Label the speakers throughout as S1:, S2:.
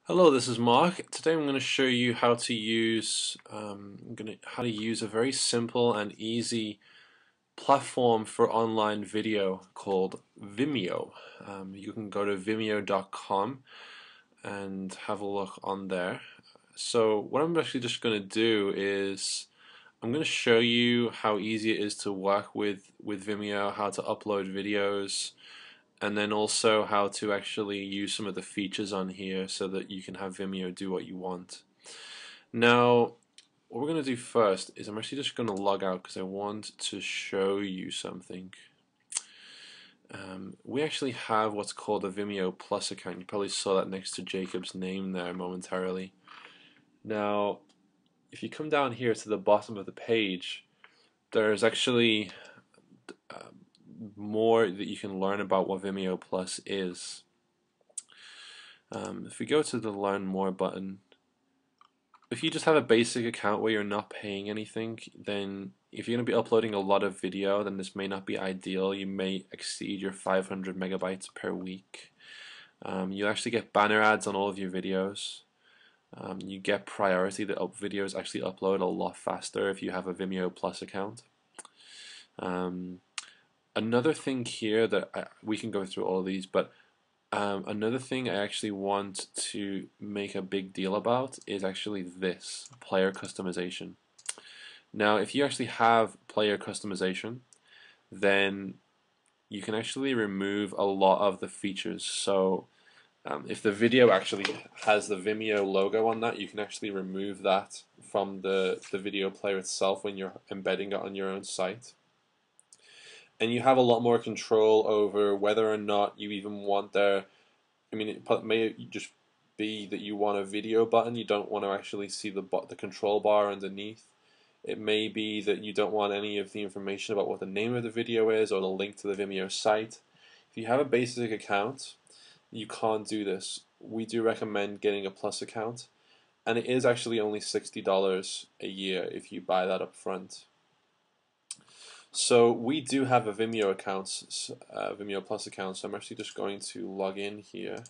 S1: Hello, this is Mark. Today I'm going to show you how to use a very simple and easy platform for online video called Vimeo. You can go to vimeo.com and have a look on there. So what I'm actually just going to do is I'm going to show you how easy it is to work with Vimeo, how to upload videos, and then also how to actually use some of the features on here so that you can have Vimeo do what you want. Now, what we're going to do first is I'm actually just going to log out because I want to show you something. We actually have what's called a Vimeo Plus account. You probably saw that next to Jacob's name there momentarily. Now, if you come down here to the bottom of the page, there's actually more that you can learn about what Vimeo Plus is. If we go to the Learn More button, if you just have a basic account where you're not paying anything, then if you're going to be uploading a lot of video, then this may not be ideal. You may exceed your 500 megabytes per week. You actually get banner ads on all of your videos. You get priority that videos actually upload a lot faster if you have a Vimeo Plus account. Another thing here that we can go through all of these, but another thing I actually want to make a big deal about is actually this, player customization. Now, if you actually have player customization, then you can actually remove a lot of the features. So if the video actually has the Vimeo logo on that, you can actually remove that from the video player itself when you're embedding it on your own site. And you have a lot more control over whether or not you even want there. I mean, it may just be that you want a video button, you don't want to actually see the control bar underneath. It may be that you don't want any of the information about what the name of the video is or the link to the Vimeo site. If you have a basic account, you can't do this. We do recommend getting a Plus account, and it is actually only $60 a year if you buy that up front. So we do have a Vimeo account, Vimeo Plus account, so I'm actually just going to log in here.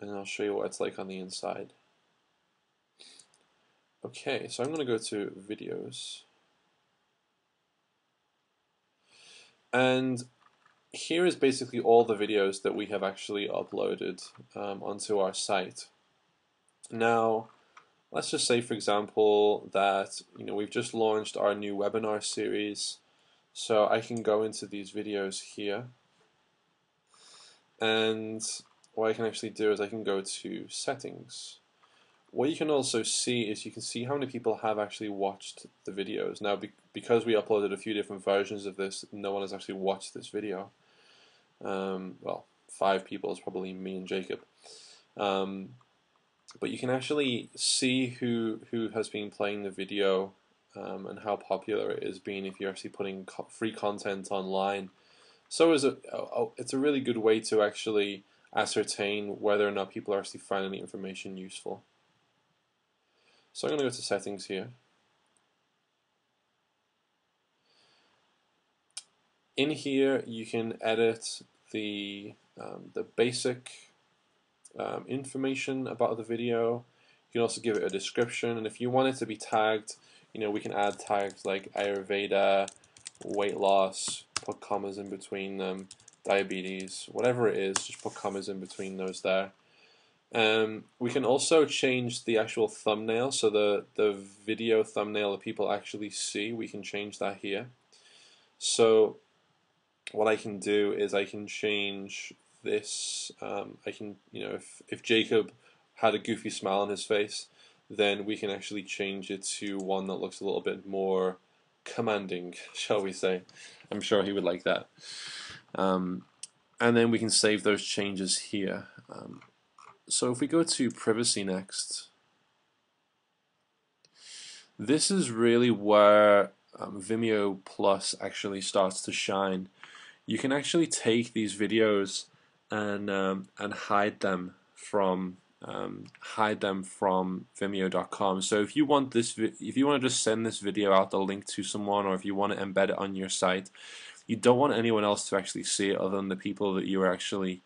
S1: And I'll show you what it's like on the inside. Okay, so I'm going to go to videos. And here is basically all the videos that we have actually uploaded onto our site. Now, let's just say, for example, that we've just launched our new webinar series. So I can go into these videos here, and what I can actually do is I can go to settings. What you can also see is you can see how many people have actually watched the videos. Now, because we uploaded a few different versions of this, no one has actually watched this video. Well, 5 people is probably me and Jacob. But you can actually see who has been playing the video and how popular it is being if you're actually putting free content online. So it's a really good way to actually ascertain whether or not people are actually finding the information useful. So I'm going to go to settings here. In here you can edit the basic information about the video. You can also give it a description, and if you want it to be tagged, we can add tags like Ayurveda, weight loss, put commas in between them, diabetes, whatever it is, just put commas in between those there. We can also change the actual thumbnail, so the video thumbnail that people actually see, we can change that here. So what I can do is I can change this. I can, if Jacob had a goofy smile on his face, then we can actually change it to one that looks a little bit more commanding, shall we say. I'm sure he would like that. And then we can save those changes here. So if we go to privacy next, this is really where Vimeo Plus actually starts to shine. You can actually take these videos and hide them from Vimeo.com. So if you want if you want to just send this video out the link to someone, or if you want to embed it on your site, you don't want anyone else to actually see it other than the people that you are actually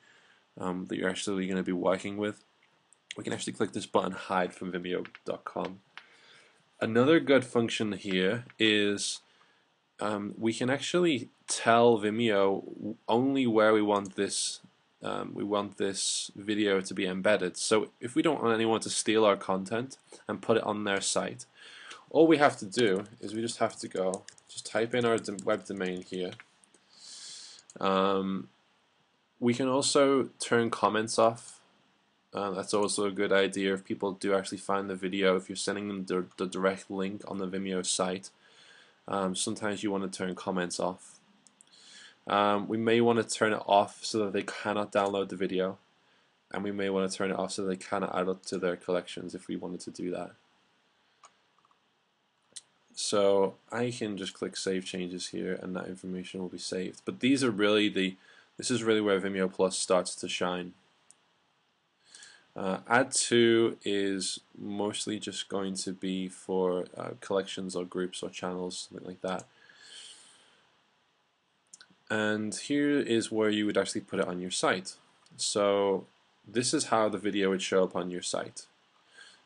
S1: that you're actually going to be working with, we can actually click this button, hide from Vimeo.com. Another good function here is we can actually tell Vimeo only where we want this video to be embedded. So if we don't want anyone to steal our content and put it on their site, all we have to do is we just have to just type in our web domain here. We can also turn comments off. That's also a good idea if people do actually find the video. If you're sending them the direct link on the Vimeo site, sometimes you want to turn comments off. We may want to turn it off so that they cannot download the video, and we may want to turn it off so they cannot add it to their collections if we wanted to do that. So I can just click Save Changes here, and that information will be saved. But these are really this is really where Vimeo Plus starts to shine. Add to is mostly just going to be for collections or groups or channels, something like that. And here is where you would actually put it on your site. So this is how the video would show up on your site.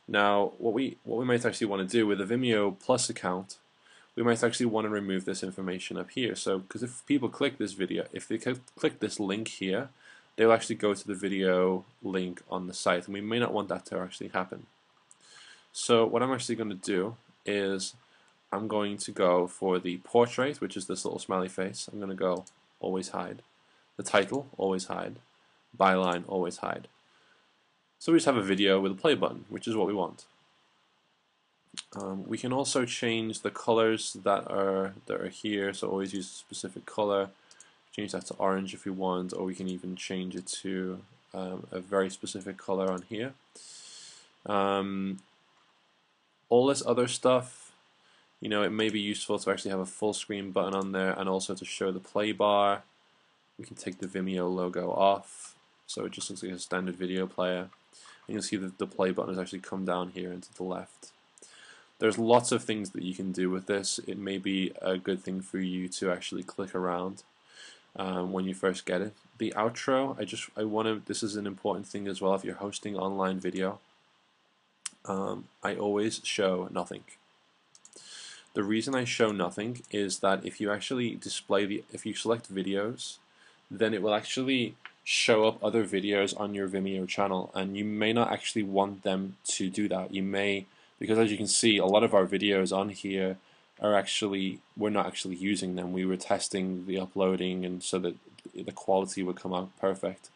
S1: Now, what we might actually want to do with a Vimeo Plus account, we might actually want to remove this information up here. So, because if people click this video, if they click this link here, they'll actually go to the video link on the site, and we may not want that to actually happen. So what I'm actually going to do is I'm going to go for the portrait, which is this little smiley face. I'm going to go always hide. The title, always hide. Byline, always hide. So we just have a video with a play button, which is what we want. We can also change the colors that are here, so always use a specific color. Change that to orange if we want, or we can even change it to a very specific color on here. All this other stuff, you know, it may be useful to actually have a full screen button on there, and also to show the play bar. We can take the Vimeo logo off, so it just looks like a standard video player. And you'll see that the play button has actually come down here and to the left. There's lots of things that you can do with this. It may be a good thing for you to actually click around when you first get it. The outro, this is an important thing as well if you're hosting online video. I always show nothing. The reason I show nothing is that if you actually if you select videos, then it will actually show up other videos on your Vimeo channel, and you may not actually want them to do that. You may, because as you can see, a lot of our videos on here are we're not actually using them. We were testing the uploading, and so that the quality would come out perfect.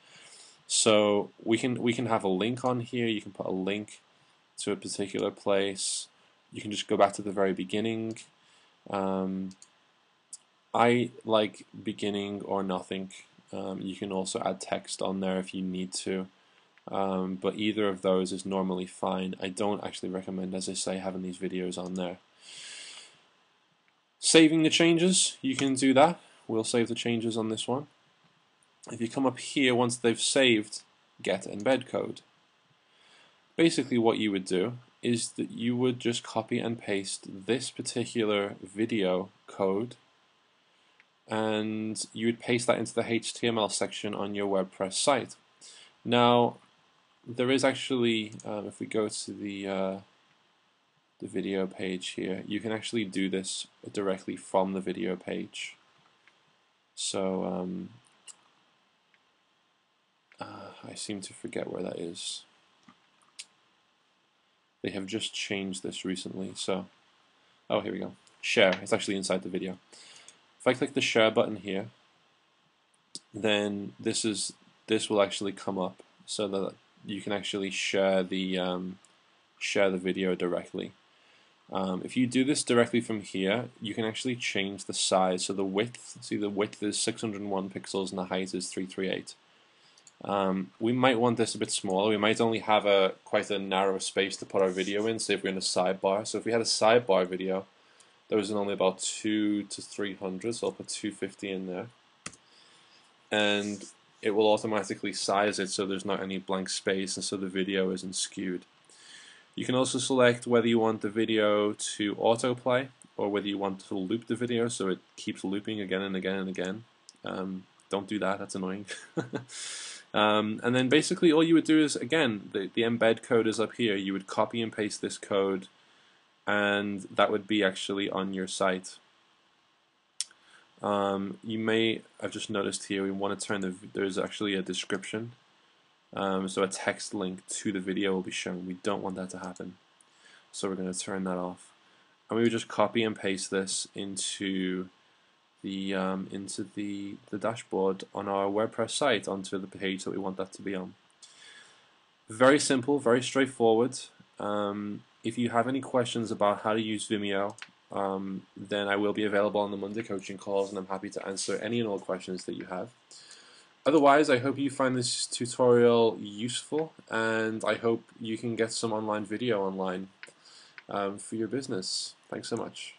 S1: So we can have a link on here. You can put a link to a particular place. You can just go back to the very beginning. I like beginning or nothing. You can also add text on there if you need to, but either of those is normally fine. I don't actually recommend, as I say, having these videos on there. Saving the changes, you can do that. We'll save the changes on this one. If you come up here, once they've saved, get embed code. Basically what you would do is that you would just copy and paste this particular video code, and you would paste that into the HTML section on your WordPress site. Now, there is actually, if we go to the video page here, you can actually do this directly from the video page. So I seem to forget where that is. They have just changed this recently, so oh, here we go. Share. It's actually inside the video. If I click the share button here, then this will actually come up so that you can actually share the video directly. If you do this directly from here, you can actually change the size. So the width, see, the width is 601 pixels and the height is 338. We might want this a bit smaller. We might only have quite a narrow space to put our video in, say if we're in a sidebar. So if we had a sidebar video, there was only about 200 to 300, so I'll put 250 in there. And it will automatically size it so there's not any blank space, and so the video isn't skewed. You can also select whether you want the video to autoplay or whether you want to loop the video so it keeps looping again and again and again. Don't do that, that's annoying. And then basically all you would do is, again, the embed code is up here. You would copy and paste this code, and that would be actually on your site. You may have just noticed here we want to turn there's actually a description, so a text link to the video will be shown. We don't want that to happen, so we're going to turn that off. And we would just copy and paste this into the dashboard on our WordPress site, onto the page that we want that to be on. Very simple, very straightforward. If you have any questions about how to use Vimeo, then I will be available on the Monday coaching calls, and I'm happy to answer any and all questions that you have. Otherwise, I hope you find this tutorial useful, and I hope you can get some online video online for your business. Thanks so much.